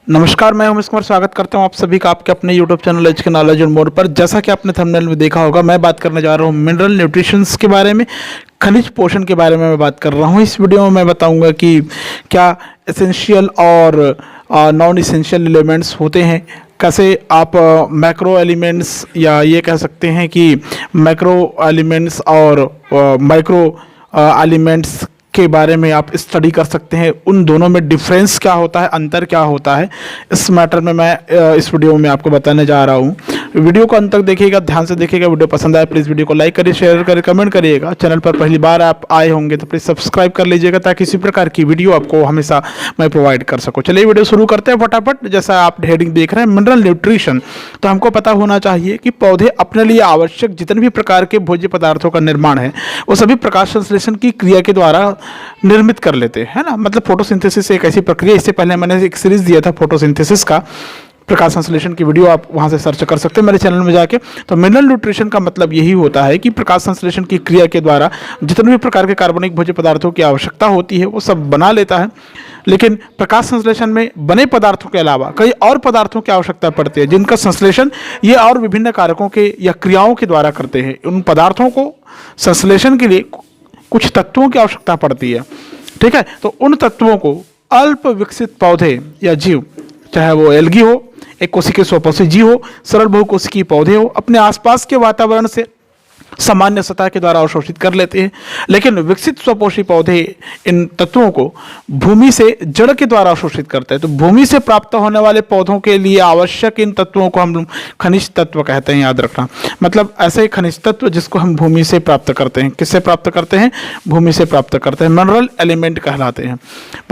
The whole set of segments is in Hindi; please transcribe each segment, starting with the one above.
नमस्कार, मैं उमेश कुमार स्वागत करता हूं आप सभी का आपके अपने YouTube चैनल एच के नॉलेज एंड मोर पर। जैसा कि आपने थंबनेल में देखा होगा, मैं बात करने जा रहा हूं मिनरल न्यूट्रिशंस के बारे में, खनिज पोषण के बारे में मैं बात कर रहा हूं। इस वीडियो में मैं बताऊंगा कि क्या एसेंशियल और नॉन एसेंशियल एलिमेंट्स होते हैं, कैसे आप मैक्रो एलिमेंट्स या ये कह सकते हैं कि मैक्रो एलिमेंट्स और माइक्रो एलिमेंट्स के बारे में आप स्टडी कर सकते हैं। उन दोनों में डिफरेंस क्या होता है, अंतर क्या होता है, इस मैटर में मैं इस वीडियो में आपको बताने जा रहा हूँ। वीडियो को अंत तक देखिएगा, ध्यान से देखिएगा। वीडियो पसंद आए प्लीज़ वीडियो को लाइक करिए, शेयर करिए, कमेंट करिएगा। चैनल पर पहली बार आप आए होंगे तो प्लीज़ सब्सक्राइब कर लीजिएगा ताकि इसी प्रकार की वीडियो आपको हमेशा मैं प्रोवाइड कर सकूँ। चलिए वीडियो शुरू करते हैं फटाफट। जैसा आप हेडिंग देख रहे हैं मिनरल न्यूट्रिशन, तो हमको पता होना चाहिए कि पौधे अपने लिए आवश्यक जितने भी प्रकार के भोज्य पदार्थों का निर्माण है वो सभी प्रकाश संश्लेषण की क्रिया के द्वारा निर्मित कर लेते हैं, है ना। मतलब फोटोसिंथेसिस एक ऐसी प्रक्रिया, इससे पहले मैंने एक सीरीज दिया था फोटोसिंथेसिस का, प्रकाश संश्लेषण की वीडियो आप वहां से सर्च कर सकते हैं मेरे चैनल में जाके। तो मिनरल न्यूट्रिशन का मतलब यही होता है कि प्रकाश संश्लेषण की क्रिया के द्वारा जितने भी प्रकार के कार्बनिक भोज्य पदार्थों की आवश्यकता होती है वो सब बना लेता है। लेकिन प्रकाश संश्लेषण में बने पदार्थों के अलावा कई और पदार्थों की आवश्यकता पड़ती है जिनका संश्लेषण ये और विभिन्न कारकों के या क्रियाओं के द्वारा करते हैं। उन पदार्थों को संश्लेषण के लिए कुछ तत्वों की आवश्यकता पड़ती है, ठीक है। तो उन तत्वों को अल्प विकसित पौधे या जीव, चाहे वो एल्गी हो, एक कोशिकीय स्वपोषी जीव हो, सरल बहुकोशिकीय पौधे हो, अपने आसपास के वातावरण से सामान्य सतह के द्वारा अवशोषित कर लेते हैं। लेकिन विकसित स्वपोषी पौधे इन तत्वों को भूमि से जड़ के द्वारा अवशोषित करते हैं। तो भूमि से प्राप्त होने वाले पौधों के लिए आवश्यक इन तत्वों को हम खनिज तत्व कहते हैं, याद रखना। मतलब ऐसे खनिज तत्व जिसको हम भूमि से प्राप्त करते हैं। किससे प्राप्त करते हैं? भूमि से प्राप्त करते हैं, मिनरल एलिमेंट कहलाते हैं।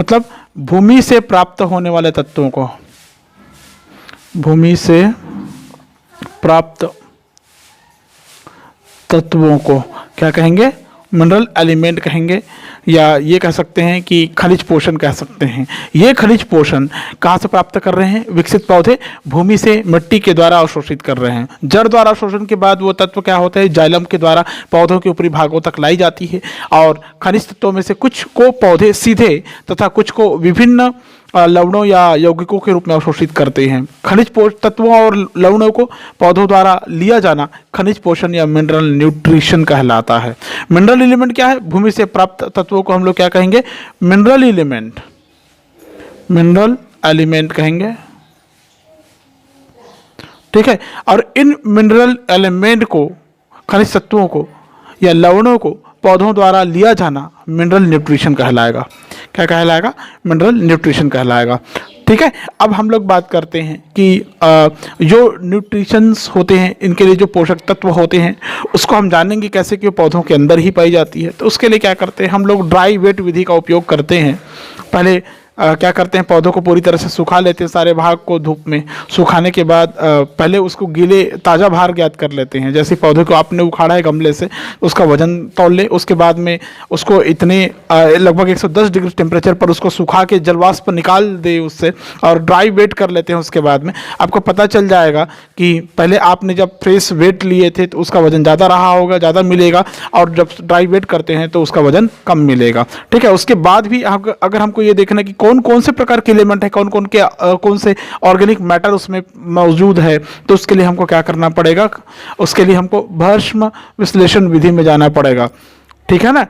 मतलब भूमि से प्राप्त होने वाले तत्वों को भूमि से प्राप्त तत्वों को क्या कहेंगे? मिनरल एलिमेंट कहेंगे, या ये कह सकते हैं कि खनिज पोषण कह सकते हैं। ये खनिज पोषण कहाँ से प्राप्त कर रहे हैं? विकसित पौधे भूमि से मिट्टी के द्वारा अवशोषित कर रहे हैं। जड़ द्वारा अवशोषण के बाद वो तत्व क्या होते हैं? जाइलम के द्वारा पौधों के ऊपरी भागों तक लाई जाती है। और खनिज तत्वों में से कुछ को पौधे सीधे तथा कुछ को विभिन्न लवणों या यौगिकों के रूप में अवशोषित करते हैं। खनिज तत्वों और लवणों को पौधों द्वारा लिया जाना खनिज पोषण या मिनरल न्यूट्रिशन कहलाता है। मिनरल एलिमेंट क्या है? भूमि से प्राप्त तत्वों को हम लोग क्या कहेंगे? मिनरल एलिमेंट, मिनरल एलिमेंट कहेंगे, ठीक है। और इन मिनरल एलिमेंट को, खनिज तत्वों को या लवणों को पौधों द्वारा लिया जाना मिनरल न्यूट्रिशन कहलाएगा। क्या कहलाएगा? मिनरल न्यूट्रिशन कहलाएगा, ठीक है। अब हम लोग बात करते हैं कि जो न्यूट्रिशंस होते हैं, इनके लिए जो पोषक तत्व होते हैं उसको हम जानेंगे कैसे कि वो पौधों के अंदर ही पाई जाती है। तो उसके लिए क्या करते हैं हम लोग? ड्राई वेट विधि का उपयोग करते हैं। पहले क्या करते हैं? पौधों को पूरी तरह से सुखा लेते हैं, सारे भाग को धूप में सुखाने के बाद पहले उसको गीले ताज़ा भार ज्ञात कर लेते हैं। जैसे पौधे को आपने उखाड़ा है गमले से, उसका वजन तौल ले, उसके बाद में उसको इतने लगभग 110 डिग्री टेम्परेचर पर उसको सुखा के जलवाष्प निकाल दे उससे, और ड्राई वेट कर लेते हैं। उसके बाद में आपको पता चल जाएगा कि पहले आपने जब फ्रेश वेट लिए थे तो उसका वजन ज़्यादा रहा होगा, ज़्यादा मिलेगा, और जब ड्राई वेट करते हैं तो उसका वजन कम मिलेगा, ठीक है। उसके बाद भी अगर हमको ये देखना कि कौन कौन से प्रकार के एलिमेंट है, कौन से ऑर्गेनिक मैटर उसमें मौजूद है, तो उसके लिए हमको क्या करना पड़ेगा? उसके लिए हमको भस्म विश्लेषण विधि में जाना पड़ेगा, ठीक है ना।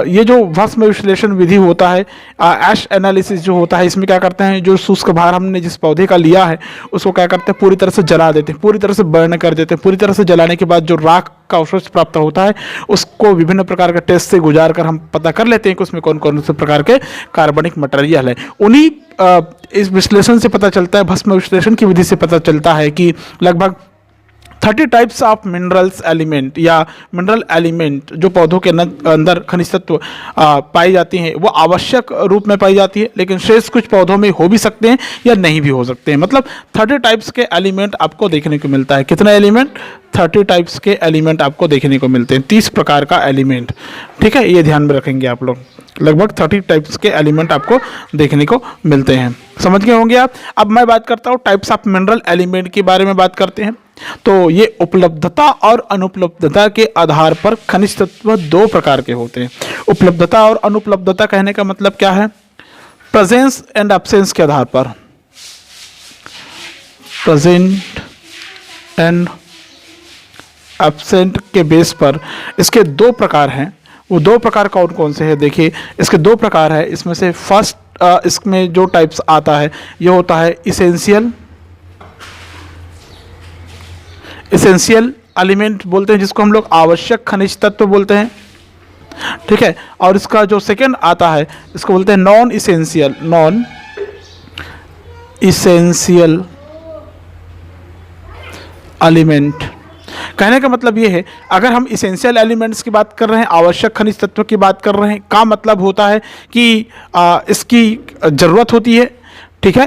ये जो भस्म विश्लेषण विधि होता है, ऐश एनालिसिस जो होता है, इसमें क्या करते हैं? जो शुष्क भार हमने जिस पौधे का लिया है उसको क्या करते हैं? पूरी तरह से जला देते हैं, पूरी तरह से बर्न कर देते हैं। पूरी तरह से जलाने के बाद जो राख का अवशेष प्राप्त होता है उसको विभिन्न प्रकार के टेस्ट से गुजार कर हम पता कर लेते हैं कि उसमें कौन कौन से प्रकार के कार्बनिक मटेरियल है। उन्हीं इस विश्लेषण से पता चलता है, भस्म विश्लेषण की विधि से पता चलता है कि लगभग 30 टाइप्स ऑफ मिनरल्स एलिमेंट या मिनरल एलिमेंट जो पौधों के अंदर खनिज तत्व पाई जाती हैं वो आवश्यक रूप में पाई जाती है, लेकिन शेष कुछ पौधों में हो भी सकते हैं या नहीं भी हो सकते हैं। मतलब 30 टाइप्स के एलिमेंट आपको देखने को मिलता है। कितने एलिमेंट? 30 टाइप्स के एलिमेंट आपको देखने को मिलते हैं, 30 प्रकार का एलिमेंट, ठीक है। ये ध्यान में रखेंगे आप लोग। लगभग 30 टाइप्स के एलिमेंट आपको देखने को मिलते हैं, समझ गए होंगे आप। अब मैं बात करता हूँ टाइप्स ऑफ मिनरल एलिमेंट के बारे में बात करते हैं। तो ये उपलब्धता और अनुपलब्धता के आधार पर खनिज तत्व दो प्रकार के होते हैं। उपलब्धता और अनुपलब्धता कहने का मतलब क्या है? प्रेजेंस एंड एब्सेंस के आधार पर, प्रेजेंट एंड एब्सेंट के बेस पर इसके दो प्रकार हैं। वो दो प्रकार कौन कौन से हैं? देखिए, इसके दो प्रकार है। इसमें से फर्स्ट इसमें जो टाइप्स आता है ये होता है इसेंशियल एलिमेंट बोलते हैं, जिसको हम लोग आवश्यक खनिज तत्व बोलते हैं, ठीक है। और इसका जो सेकंड आता है इसको बोलते हैं नॉन इसेंशियल एलिमेंट। कहने का मतलब ये है, अगर हम इसेंशियल एलिमेंट्स की बात कर रहे हैं, आवश्यक खनिज तत्व की बात कर रहे हैं, का मतलब होता है कि इसकी ज़रूरत होती है, ठीक है।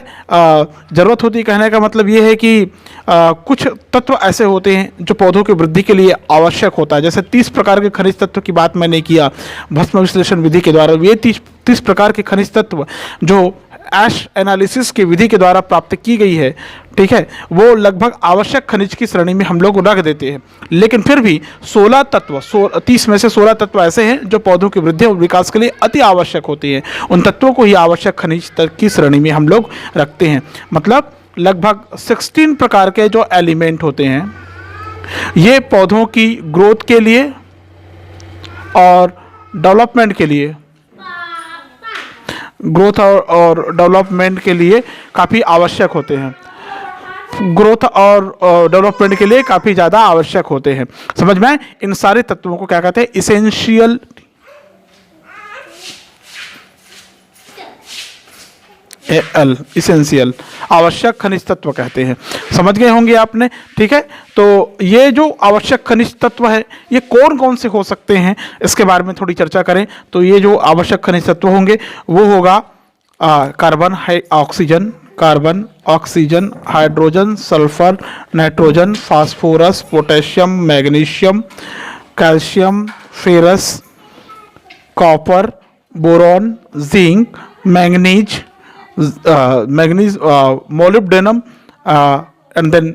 ज़रूरत होती है कहने का मतलब ये है कि कुछ तत्व ऐसे होते हैं जो पौधों की वृद्धि के लिए आवश्यक होता है। जैसे 30 प्रकार के खनिज तत्व की बात मैंने किया भस्म विश्लेषण विधि के द्वारा। ये 30 प्रकार के खनिज तत्व जो ऐश एनालिसिस की विधि के द्वारा प्राप्त की गई है, ठीक है, वो लगभग आवश्यक खनिज की श्रेणी में हम लोग रख देते हैं। लेकिन फिर भी 16 तत्व 30 में से 16 तत्व ऐसे हैं जो पौधों की वृद्धि और विकास के लिए अति आवश्यक होती हैं। उन तत्वों को ही आवश्यक खनिज की श्रेणी में हम लोग रखते हैं। मतलब लगभग 16 प्रकार के जो एलिमेंट होते हैं ये पौधों की ग्रोथ के लिए और डेवलपमेंट के लिए, ग्रोथ और डेवलपमेंट के लिए काफ़ी आवश्यक होते हैं। ग्रोथ और डेवलपमेंट के लिए काफ़ी ज़्यादा आवश्यक होते हैं। समझ में? इन सारे तत्वों को क्या कहते हैं? इसेंशियल आवश्यक खनिज तत्व कहते हैं। समझ गए होंगे आपने, ठीक है। तो ये जो आवश्यक खनिज तत्व है ये कौन कौन से हो सकते हैं इसके बारे में थोड़ी चर्चा करें। तो ये जो आवश्यक खनिज तत्व होंगे वो होगा carbon, oxygen, hydrogen, sulphur, nitrogen, phosphorus, potassium, magnesium, calcium, ferrous, copper, boron, zinc, manganese, molybdenum and then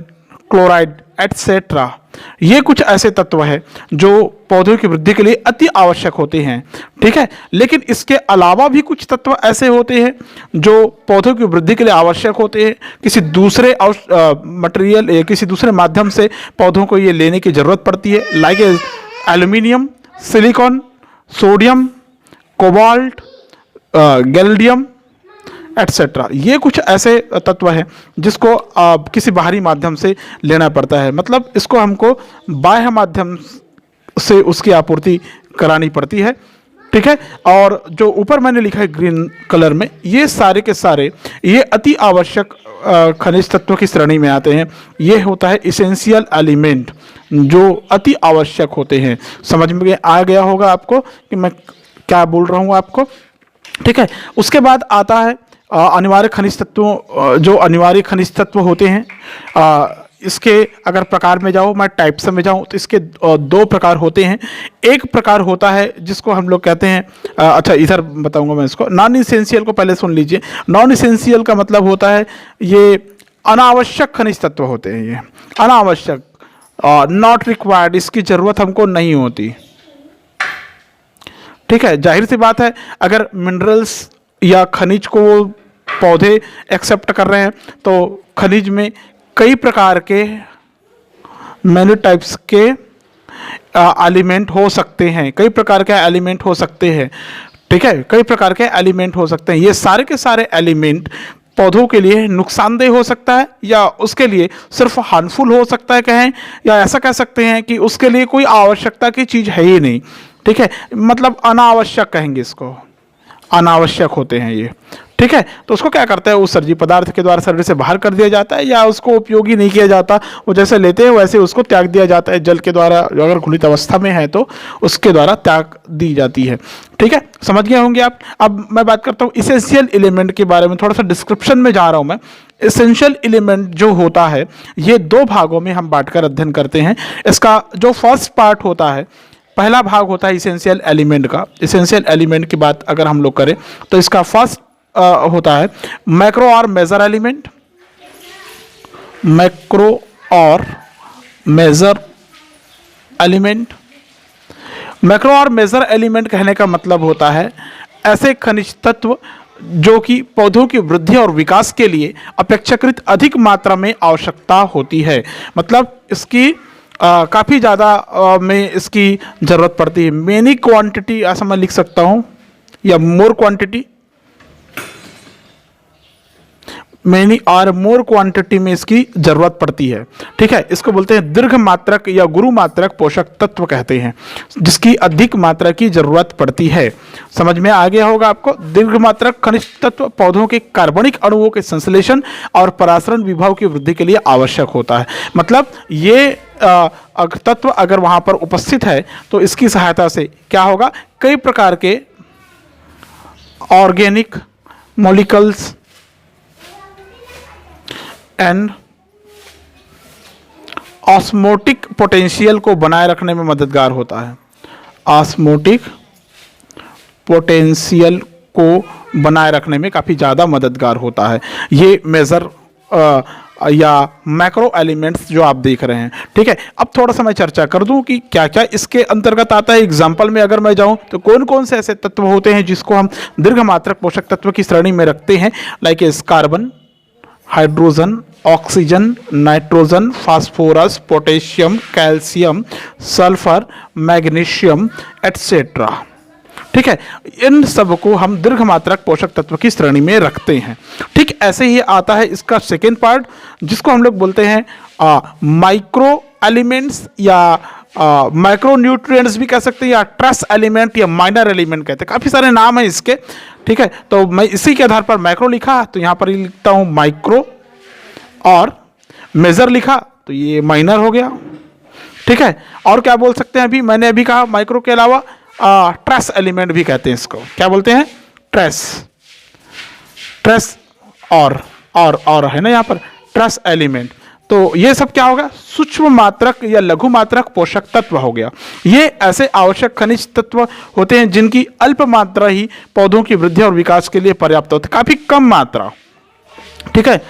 chloride etcetera. ये कुछ ऐसे तत्व हैं जो पौधों की वृद्धि के लिए अति आवश्यक होते हैं, ठीक है। लेकिन इसके अलावा भी कुछ तत्व ऐसे होते हैं जो पौधों की वृद्धि के लिए आवश्यक होते हैं। किसी दूसरे मटेरियल या किसी दूसरे माध्यम से पौधों को ये लेने की ज़रूरत पड़ती है, like aluminium, silicon, sodium, cobalt, gallium etcetera. ये कुछ ऐसे तत्व हैं जिसको किसी बाहरी माध्यम से लेना पड़ता है। मतलब इसको हमको बाह्य माध्यम से उसकी आपूर्ति करानी पड़ती है, ठीक है। और जो ऊपर मैंने लिखा है ग्रीन कलर में, ये सारे के सारे ये अति आवश्यक खनिज तत्वों की श्रेणी में आते हैं। ये होता है इसेंशियल एलिमेंट जो अति आवश्यक होते हैं। समझ में आ गया होगा आपको कि मैं क्या बोल रहा हूँ आपको, ठीक है। उसके बाद आता है अनिवार्य खनिज तत्वों। जो अनिवार्य खनिज तत्व होते हैं इसके अगर प्रकार में जाओ, मैं टाइप्स में जाऊँ तो इसके दो प्रकार होते हैं। एक प्रकार होता है जिसको हम लोग कहते हैं, अच्छा इधर बताऊंगा मैं इसको। नॉन इसेंशियल को पहले सुन लीजिए। नॉन इसेंशियल का मतलब होता है ये अनावश्यक खनिज तत्व होते हैं। ये अनावश्यक, नॉट रिक्वायर्ड, इसकी ज़रूरत हमको नहीं होती, ठीक है। जाहिर सी बात है अगर मिनरल्स या खनिज को पौधे एक्सेप्ट कर रहे हैं तो खनिज में कई प्रकार के मेनी टाइप्स के एलिमेंट हो सकते हैं, कई प्रकार के एलिमेंट हो सकते हैं, ठीक है। कई प्रकार के एलिमेंट हो सकते हैं। ये सारे के सारे एलिमेंट पौधों के लिए नुकसानदेह हो सकता है या उसके लिए सिर्फ हार्मफुल हो सकता है कहें, या ऐसा कह सकते हैं कि उसके लिए कोई आवश्यकता की चीज़ है ही नहीं, ठीक है। मतलब अनावश्यक कहेंगे इसको, अनावश्यक होते हैं ये, ठीक है। तो उसको क्या करते हैं, उत्सर्जी पदार्थ के द्वारा शरीर से बाहर कर दिया जाता है या उसको उपयोगी नहीं किया जाता। वो जैसे लेते हैं वैसे उसको त्याग दिया जाता है जल के द्वारा, अगर घुलित अवस्था में है तो उसके द्वारा त्याग दी जाती है, ठीक है। समझ गए होंगे आप। अब मैं बात करता हूँ इसेंशियल एलिमेंट के बारे में, थोड़ा सा डिस्क्रिप्शन में जा रहा हूँ मैं। एसेंशियल एलिमेंट जो होता है ये दो भागों में हम बांटकर अध्ययन करते हैं। इसका जो फर्स्ट पार्ट होता है, पहला भाग होता है इसेंशियल एलिमेंट का। इसेंशियल एलिमेंट की बात अगर हम लोग करें तो इसका फर्स्ट होता है मैक्रो और मेजर एलिमेंट। मैक्रो और मेजर एलिमेंट। मैक्रो और मेजर एलिमेंट कहने का मतलब होता है ऐसे खनिज तत्व जो कि पौधों की वृद्धि और विकास के लिए अपेक्षाकृत अधिक मात्रा में आवश्यकता होती है। मतलब इसकी काफ़ी ज़्यादा में इसकी ज़रूरत पड़ती है। मेनी क्वांटिटी ऐसा मैं लिख सकता हूँ, या मोर क्वांटिटी, मैनी और मोर क्वांटिटी में इसकी जरूरत पड़ती है। ठीक है, इसको बोलते हैं दीर्घ मात्रक या गुरु मात्रक पोषक तत्व कहते हैं, जिसकी अधिक मात्रा की जरूरत पड़ती है। समझ में आ गया होगा आपको। दीर्घ मात्रक खनिज तत्व पौधों के कार्बनिक अणुओं के संश्लेषण और परासरण विभव की वृद्धि के लिए आवश्यक होता है। मतलब ये तत्व अगर वहां पर उपस्थित है तो इसकी सहायता से क्या होगा, कई प्रकार के organic molecules and osmotic potential को बनाए रखने में मददगार होता है। ऑस्मोटिक पोटेंशियल को बनाए रखने में काफ़ी ज़्यादा मददगार होता है ये मेजर या मैक्रो एलिमेंट्स जो आप देख रहे हैं। ठीक है, अब थोड़ा सा मैं चर्चा कर दूं कि क्या क्या इसके अंतर्गत आता है। एग्जाम्पल में अगर मैं जाऊं तो कौन कौन से ऐसे तत्व होते हैं जिसको हम दीर्घ मात्रक पोषक तत्व की श्रेणी में रखते हैं। लाइक इस carbon, hydrogen, oxygen, nitrogen, phosphorus, potassium, calcium, sulphur, magnesium etcetera. ठीक है, इन सब को हम दीर्घ मात्रक पोषक तत्व की श्रेणी में रखते हैं। ठीक ऐसे ही आता है इसका सेकेंड पार्ट, जिसको हम लोग बोलते हैं माइक्रो एलिमेंट्स या माइक्रो न्यूट्रिएंट्स भी कह सकते हैं, या ट्रेस एलिमेंट या माइनर एलिमेंट कहते हैं। काफ़ी सारे नाम हैं इसके। ठीक है, तो मैं इसी के आधार पर मैक्रो लिखा तो यहाँ पर लिखता हूँ माइक्रो, और मेजर लिखा तो ये माइनर हो गया। ठीक है, और क्या बोल सकते हैं, अभी मैंने अभी कहा माइक्रो के अलावा ट्रेस एलिमेंट भी कहते हैं इसको। क्या बोलते हैं, ट्रेस, ट्रेस और है ना यहाँ पर ट्रेस एलिमेंट। तो ये सब क्या होगा, सूक्ष्म मात्रक या लघु मात्रक पोषक तत्व हो गया। ये ऐसे आवश्यक खनिज तत्व होते हैं जिनकी अल्प मात्रा ही पौधों की वृद्धि और विकास के लिए पर्याप्त होती है, काफी कम मात्रा। ठीक है,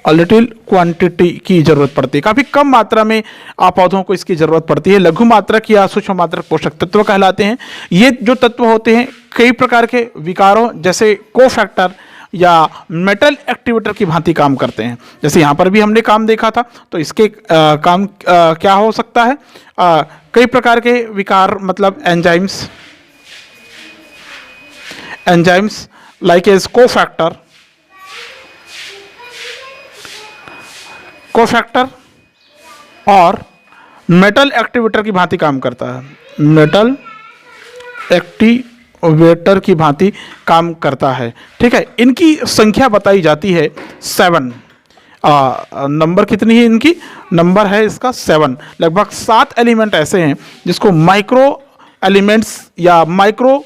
लिटिल क्वांटिटी की जरूरत पड़ती है, काफी कम मात्रा में पौधों को इसकी जरूरत पड़ती है। लघु मात्रक या सूक्ष्म मात्रक पोषक तत्व कहलाते हैं। ये जो तत्व होते हैं कई प्रकार के विकारों जैसे कोफैक्टर या मेटल एक्टिवेटर की भांति काम करते हैं। जैसे यहाँ पर भी हमने काम देखा था, तो इसके काम क्या हो सकता है, कई प्रकार के विकार, मतलब एंजाइम्स लाइक एज कोफैक्टर और मेटल एक्टिवेटर की भांति काम करता है। मेटल एक्टिवेटर की भांति काम करता है। ठीक है, इनकी संख्या बताई जाती है 7। नंबर कितनी है इनकी, नंबर है इसका 7। लगभग 7 एलिमेंट ऐसे हैं जिसको माइक्रो एलिमेंट्स या माइक्रो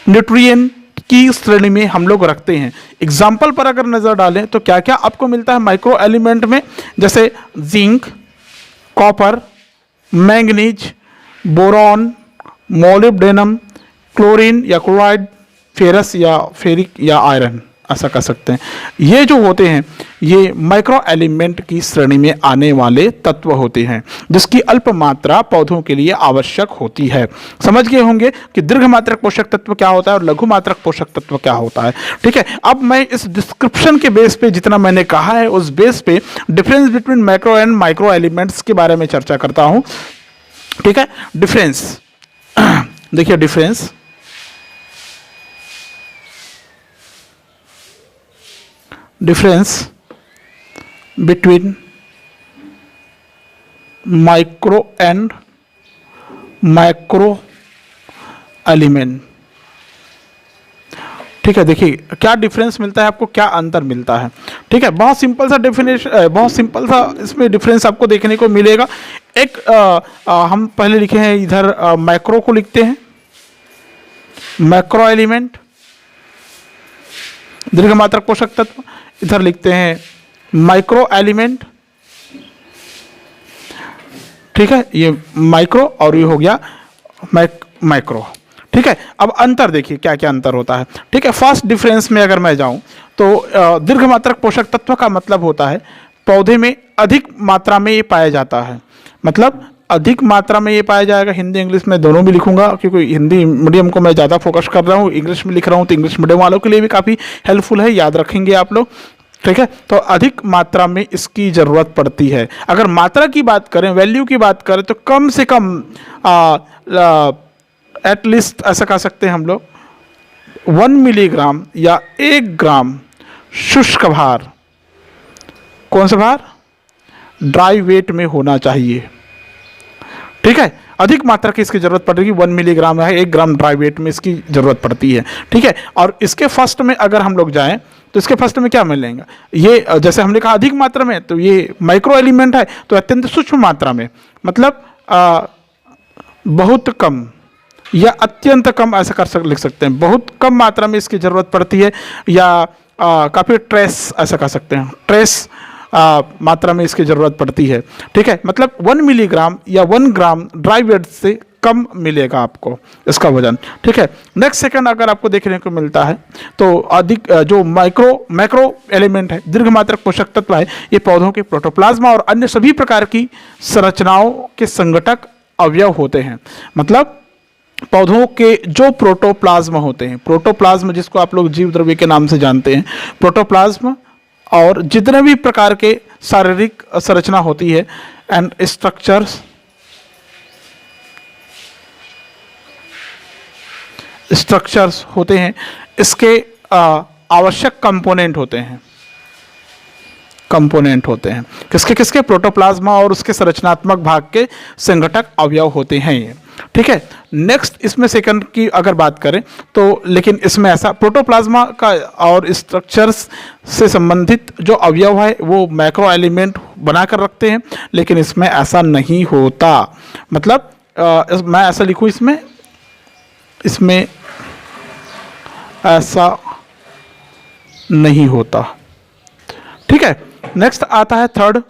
न्यूट्रिएंट की श्रेणी में हम लोग रखते हैं। एग्जाम्पल पर अगर नजर डालें तो क्या क्या आपको मिलता है माइक्रो एलिमेंट में, जैसे zinc, copper, manganese, boron, molybdenum, chlorine या क्लोराइड, फेरस या फेरिक या आयरन, ऐसा कह सकते हैं। ये जो होते हैं ये माइक्रो एलिमेंट की श्रेणी में आने वाले तत्व होते हैं जिसकी अल्प मात्रा पौधों के लिए आवश्यक होती है। समझ गए होंगे कि दीर्घ मात्रक पोषक तत्व क्या होता है और लघु मात्रक पोषक तत्व क्या होता है। ठीक है, अब मैं इस डिस्क्रिप्शन के बेस पे जितना मैंने कहा है उस बेस पे difference between macro and micro elements के बारे में चर्चा करता हूं। ठीक है, डिफरेंस देखिए, difference between micro and macro element. ठीक है, देखिए क्या डिफरेंस मिलता है आपको, क्या अंतर मिलता है। ठीक है, बहुत सिंपल सा डेफिनेशन, बहुत सिंपल सा इसमें डिफरेंस आपको देखने को मिलेगा। एक हम पहले लिखे हैं इधर मैक्रो को लिखते हैं, मैक्रो एलिमेंट दीर्घ मात्रक पोषक तत्व, इधर लिखते हैं माइक्रो एलिमेंट। ठीक है, ये माइक्रो और ये हो गया मैक्रो। ठीक है, अब अंतर देखिए क्या क्या अंतर होता है। ठीक है, फर्स्ट डिफरेंस में अगर मैं जाऊं तो दीर्घ मात्रक पोषक तत्व का मतलब होता है पौधे में अधिक मात्रा में ये पाया जाता है, मतलब अधिक मात्रा में ये पाया जाएगा। हिंदी इंग्लिश में दोनों भी लिखूंगा, क्योंकि हिंदी मीडियम को मैं ज़्यादा फोकस कर रहा हूँ, इंग्लिश में लिख रहा हूँ, तो इंग्लिश मीडियम वालों के लिए भी काफ़ी हेल्पफुल है, याद रखेंगे आप लोग। ठीक है, तो अधिक मात्रा में इसकी ज़रूरत पड़ती है। अगर मात्रा की बात करें, वैल्यू की बात करें, तो कम से कम एटलीस्ट ऐसा कह सकते हैं हम लोग 1 मिलीग्राम या 1 ग्राम शुष्क भार, कौन सा भार, ड्राई वेट में होना चाहिए। ठीक है, अधिक मात्रा की इसकी जरूरत पड़ेगी, 1 मिलीग्राम है 1 ग्राम ड्राई वेट में इसकी जरूरत पड़ती है। ठीक है, और इसके फर्स्ट में अगर हम लोग जाएं तो इसके फर्स्ट में क्या मिलेंगे, ये जैसे हमने कहा अधिक मात्रा में, तो ये माइक्रो एलिमेंट है, तो अत्यंत सूक्ष्म मात्रा में, मतलब बहुत कम या अत्यंत कम ऐसा लिख सकते हैं, बहुत कम मात्रा में इसकी ज़रूरत पड़ती है, या काफ़ी ट्रेस ऐसा कह सकते हैं, ट्रेस मात्रा में इसकी ज़रूरत पड़ती है। ठीक है, मतलब 1 मिलीग्राम या 1 ग्राम ड्राई वेट से कम मिलेगा आपको इसका वजन। ठीक है, नेक्स्ट सेकंड अगर आपको देखने को मिलता है तो अधिक जो मैक्रो एलिमेंट है, दीर्घ मात्रक पोषक तत्व है, ये पौधों के प्रोटोप्लाज्मा और अन्य सभी प्रकार की संरचनाओं के संगठक अवयव होते हैं। मतलब पौधों के जो प्रोटोप्लाज्म होते हैं, प्रोटोप्लाज्म जिसको आप लोग जीव द्रव्य के नाम से जानते हैं, प्रोटोप्लाज्म और जितने भी प्रकार के शारीरिक संरचना होती है एंड स्ट्रक्चर्स होते हैं, इसके आवश्यक कंपोनेंट होते हैं। किसके किसके, प्रोटोप्लाज्मा और उसके संरचनात्मक भाग के संघटक अवयव होते हैं ये। ठीक है, नेक्स्ट इसमें सेकंड की अगर बात करें तो, लेकिन इसमें ऐसा प्रोटोप्लाज्मा का और स्ट्रक्चर्स से संबंधित जो अवयव है वो मैक्रो एलिमेंट बनाकर रखते हैं, लेकिन इसमें ऐसा नहीं होता। मतलब मैं ऐसा लिखूँ, इसमें ऐसा नहीं होता। ठीक है, नेक्स्ट आता है थर्ड।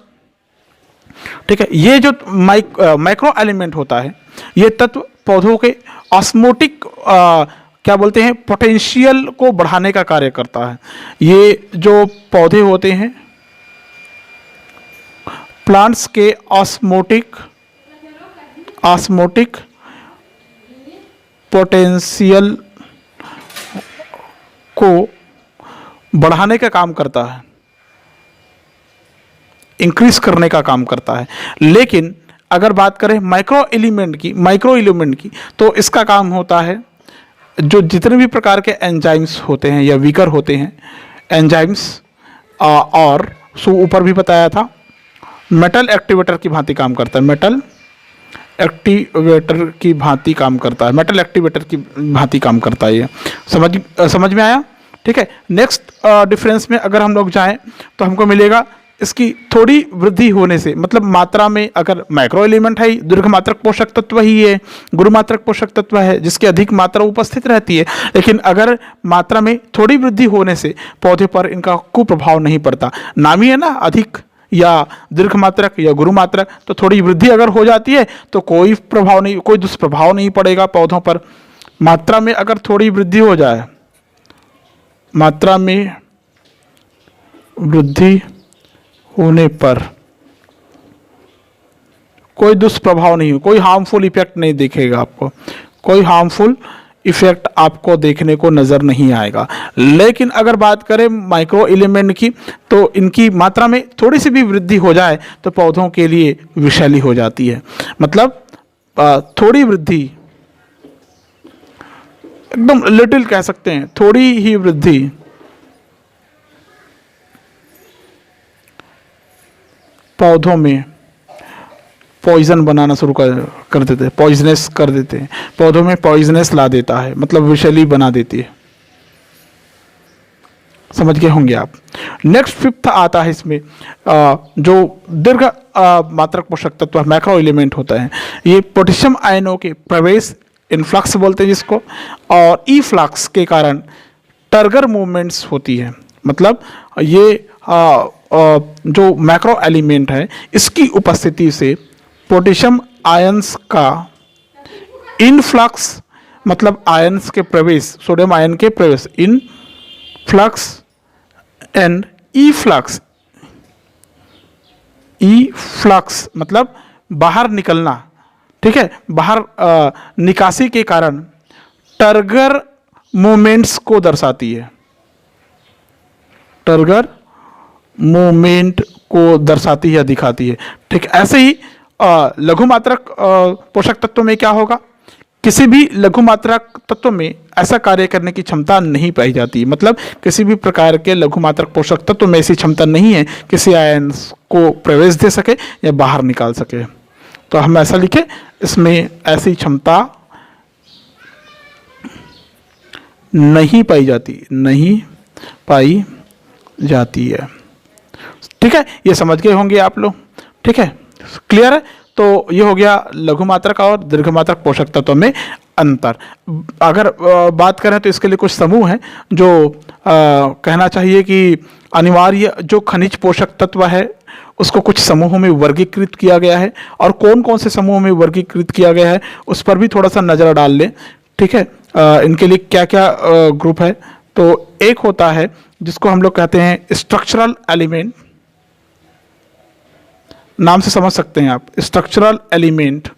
ठीक है, ये जो माइक्रो एलिमेंट होता है, ये तत्व पौधों के ऑस्मोटिक क्या बोलते हैं, पोटेंशियल को बढ़ाने का कार्य करता है। ये जो पौधे होते हैं, प्लांट्स के ऑस्मोटिक पोटेंशियल को बढ़ाने का काम करता है, इंक्रीज करने का काम करता है। लेकिन अगर बात करें माइक्रो एलिमेंट की, तो इसका काम होता है जो जितने भी प्रकार के एंजाइम्स होते हैं या वीकर होते हैं एंजाइम्स, और ऊपर भी बताया था मेटल एक्टिवेटर की भांति काम करता है, मेटल एक्टिवेटर की भांति काम करता है। ये समझ में आया। ठीक है, नेक्स्ट डिफरेंस में अगर हम लोग जाएं तो हमको मिलेगा इसकी थोड़ी वृद्धि होने से, मतलब मात्रा में, अगर माइक्रो एलिमेंट है, दीर्घ मात्रक पोषक तत्व ही है, गुरुमात्रक पोषक तत्व है जिसकी अधिक मात्रा उपस्थित रहती है, लेकिन अगर मात्रा में थोड़ी वृद्धि होने से पौधे पर इनका कुप्रभाव नहीं पड़ता। नाम ही है ना, अधिक या दीर्घ मात्रक या गुरुमात्रक, तो थोड़ी वृद्धि अगर हो जाती है तो कोई दुष्प्रभाव नहीं पड़ेगा पौधों पर। मात्रा में अगर थोड़ी वृद्धि हो जाए, मात्रा में वृद्धि होने पर कोई दुष्प्रभाव नहीं हो, कोई हार्मफुल इफेक्ट नहीं दिखेगा आपको, कोई हार्मफुल इफेक्ट आपको देखने को नज़र नहीं आएगा। लेकिन अगर बात करें माइक्रो एलिमेंट की, तो इनकी मात्रा में थोड़ी सी भी वृद्धि हो जाए तो पौधों के लिए विषैली हो जाती है। मतलब थोड़ी वृद्धि, एकदम लिटिल कह सकते हैं, थोड़ी ही वृद्धि पौधों में पॉइजन बनाना शुरू कर देते हैं, पॉइजनस कर देते हैं, पौधों में पॉइजनस ला देता है, मतलब विषैली बना देती है। समझ गए होंगे आप। नेक्स्ट फिफ्थ आता है इसमें जो दीर्घ मात्रक पोषक तत्व मैक्रो एलिमेंट होता है, ये पोटेशियम आयनों के प्रवेश, इनफ्लक्स बोलते हैं जिसको, और ई फ्लक्स के कारण टर्गर मूवमेंट्स होती है। मतलब ये जो मैक्रो एलिमेंट है, इसकी उपस्थिति से पोटेशियम आयंस का इनफ्लक्स, मतलब आयंस के प्रवेश, सोडियम आयन के प्रवेश, इनफ्लक्स एंड ई फ्लक्स मतलब बाहर निकलना, ठीक है, बाहर निकासी के कारण टर्गर मूवमेंट्स को दर्शाती है, टर्गर मूवमेंट को दर्शाती है, दिखाती है। ठीक, ऐसे ही लघु मात्रक पोषक तत्व में क्या होगा, किसी भी लघु मात्रक तत्व में ऐसा कार्य करने की क्षमता नहीं पाई जाती, मतलब किसी भी प्रकार के लघु मात्रक पोषक तत्व में ऐसी क्षमता नहीं है किसी आयन को प्रवेश दे सके या बाहर निकाल सके। तो हम ऐसा लिखें, इसमें ऐसी क्षमता नहीं पाई जाती, नहीं पाई जाती है। ठीक है, ये समझ गए होंगे आप लोग। ठीक है, क्लियर है। तो ये हो गया लघु मात्रक और दीर्घ मात्रक पोषक तत्वों में अंतर। अगर बात करें तो इसके लिए कुछ समूह हैं जो कहना चाहिए कि अनिवार्य जो खनिज पोषक तत्व है उसको कुछ समूहों में वर्गीकृत किया गया है, और कौन कौन से समूहों में वर्गीकृत किया गया है उस पर भी थोड़ा सा नज़र डाल लें। ठीक है, इनके लिए क्या क्या ग्रुप है। तो एक होता है जिसको हम लोग कहते हैं स्ट्रक्चरल एलिमेंट, नाम से समझ सकते हैं आप, स्ट्रक्चरल एलिमेंट।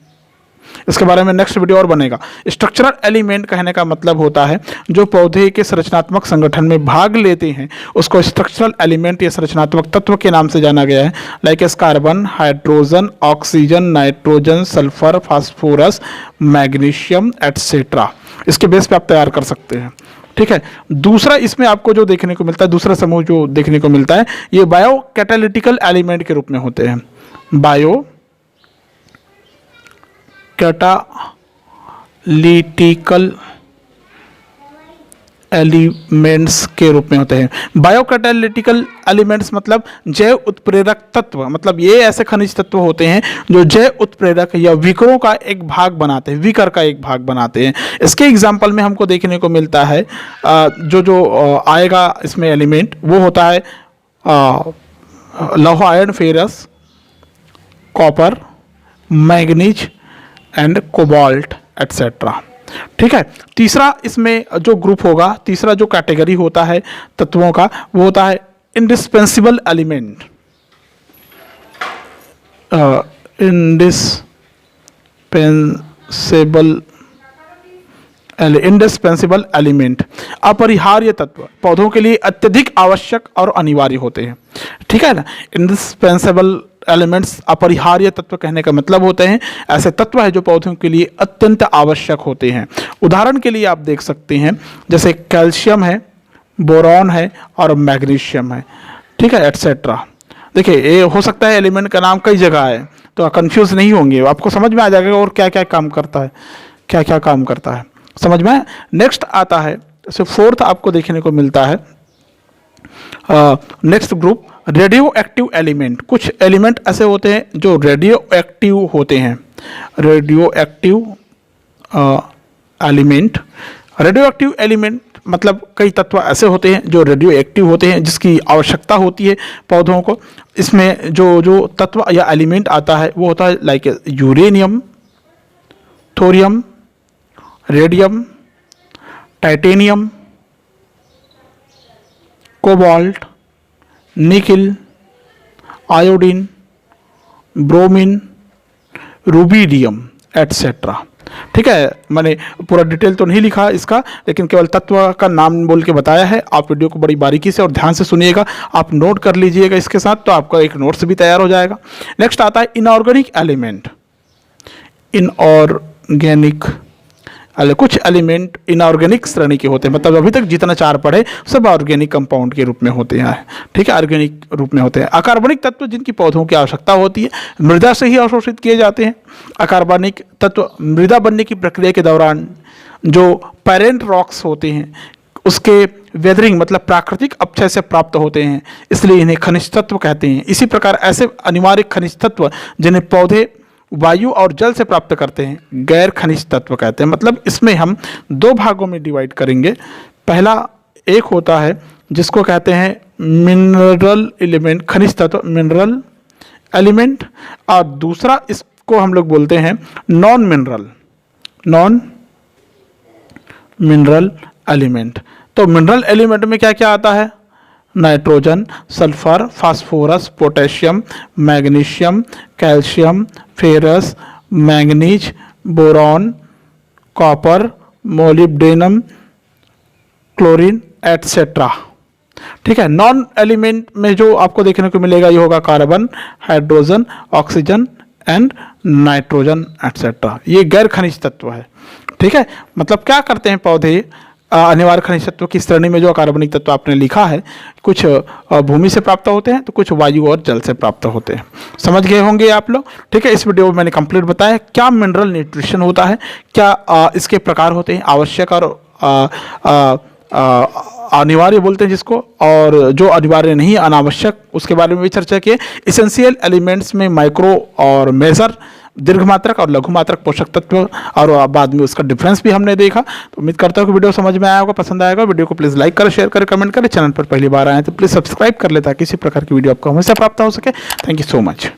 इसके बारे में नेक्स्ट वीडियो और बनेगा। स्ट्रक्चरल एलिमेंट कहने का मतलब होता है जो पौधे के संरचनात्मक संगठन में भाग लेते हैं उसको स्ट्रक्चरल एलिमेंट या संरचनात्मक तत्व के नाम से जाना गया है। Like S carbon, hydrogen, oxygen, nitrogen, sulphur, phosphorus, magnesium etcetera. इसके बेस पे आप तैयार कर सकते हैं। ठीक है, दूसरा इसमें आपको जो देखने को मिलता है, दूसरा समूह जो देखने को मिलता है, ये बायो कैटालिटिकल एलिमेंट के रूप में होते हैं। बायो कैटालिटिकल एलिमेंट्स के रूप में होते हैं। बायो कैटालिटिकल एलिमेंट्स मतलब जैव उत्प्रेरक तत्व, मतलब ये ऐसे खनिज तत्व होते हैं जो जैव उत्प्रेरक या विकरों का एक भाग बनाते हैं, विकर का एक भाग बनाते हैं। इसके एग्जाम्पल में हमको देखने को मिलता है जो आएगा इसमें एलिमेंट, वो होता है लौह iron, ferrous, copper, manganese and cobalt etcetera. ठीक है, तीसरा इसमें जो ग्रुप होगा, तीसरा जो कैटेगरी होता है तत्वों का, वो होता है इंडिस्पेंसिबल एलिमेंट। इंडिस्पेंसिबल एलिमेंट, अपरिहार्य तत्व, पौधों के लिए अत्यधिक आवश्यक और अनिवार्य होते हैं। ठीक है ना, इंडिस्पेंसिबल एलिमेंट्स, अपरिहार्य तत्व कहने का मतलब होते हैं ऐसे तत्व है जो पौधों के लिए अत्यंत आवश्यक होते हैं। उदाहरण के लिए आप देख सकते हैं जैसे कैल्शियम है, बोरॉन है और मैग्नीशियम है। ठीक है, एटसेट्रा। देखिए, ये हो सकता है एलिमेंट का नाम कई जगह है तो कंफ्यूज नहीं होंगे, आपको समझ में आ जाएगा और क्या क्या काम करता है, क्या क्या काम करता है, समझ में। नेक्स्ट आता है, जैसे फोर्थ आपको देखने को मिलता है next group radio active element. कुछ एलिमेंट ऐसे होते हैं जो रेडियो एक्टिव होते हैं, radio active element. Radio active element मतलब कई तत्व ऐसे होते हैं जो रेडियो एक्टिव होते हैं जिसकी आवश्यकता होती है पौधों को। इसमें जो तत्व या एलिमेंट आता है वो होता है like uranium, thorium, radium, titanium, cobalt, nickel, iodine, bromine, rubidium etcetera. ठीक है, मैंने पूरा डिटेल तो नहीं लिखा इसका, लेकिन केवल तत्व का नाम बोल के बताया है। आप वीडियो को बड़ी बारीकी से और ध्यान से सुनिएगा, आप नोट कर लीजिएगा इसके साथ, तो आपका एक नोट्स भी तैयार हो जाएगा। नेक्स्ट आता है इनऑर्गेनिक एलिमेंट। इनऑर्गेनिक कुछ एलिमेंट इनऑर्गेनिक श्रेणी के होते हैं, मतलब अभी तक जितना चार पढ़े सब ऑर्गेनिक कंपाउंड के रूप में होते हैं। ठीक है, ऑर्गेनिक रूप में होते हैं। अकार्बनिक तत्व जिनकी पौधों की आवश्यकता होती है, मृदा से ही अवशोषित किए जाते हैं। अकार्बनिक तत्व मृदा बनने की प्रक्रिया के दौरान जो पेरेंट रॉक्स होते हैं उसके वेदरिंग मतलब प्राकृतिक अपक्षय से प्राप्त होते हैं, इसलिए इन्हें खनिज तत्व कहते हैं। इसी प्रकार ऐसे अनिवार्य खनिज तत्व जिन्हें पौधे वायु और जल से प्राप्त करते हैं गैर खनिज तत्व कहते हैं। मतलब इसमें हम दो भागों में डिवाइड करेंगे। पहला एक होता है जिसको कहते हैं मिनरल एलिमेंट, खनिज तत्व मिनरल एलिमेंट, और दूसरा इसको हम लोग बोलते हैं नॉन मिनरल एलिमेंट। तो मिनरल एलिमेंट में क्या क्या आता है? Nitrogen, sulphur, phosphorus, potassium, magnesium, calcium, ferrous, manganese, boron, copper, molybdenum, chlorine etcetera. ठीक है। नॉन एलिमेंट में जो आपको देखने को मिलेगा ये होगा carbon, hydrogen, oxygen and nitrogen etcetera. ये गैर खनिज तत्व है। ठीक है। मतलब क्या करते हैं पौधे, अनिवार्य खनिज तत्व की श्रेणी में जो कार्बनिक तत्व आपने लिखा है, कुछ भूमि से प्राप्त होते हैं तो कुछ वायु और जल से प्राप्त होते हैं। समझ गए होंगे आप लोग। ठीक है। इस वीडियो में मैंने कंप्लीट बताया क्या मिनरल न्यूट्रिशन होता है, क्या इसके प्रकार होते हैं, आवश्यक और अनिवार्य बोलते हैं जिसको, और जो अनिवार्य नहीं अनावश्यक, उसके बारे में भी चर्चा की। इसेंशियल एलिमेंट्स में माइक्रो और मेजर, दीर्घ मात्रक और लघु मात्रक पोषक तत्व, और बाद में उसका डिफरेंस भी हमने देखा। तो उम्मीद करता हूँ कि वीडियो समझ में आया होगा, पसंद आएगा। वीडियो को प्लीज़ लाइक करें, शेयर करें, कमेंट करें। चैनल पर पहली बार आए तो प्लीज़ सब्सक्राइब कर ले ताकि इसी प्रकार की वीडियो आपको हमेशा प्राप्त हो सके। Thank you so much.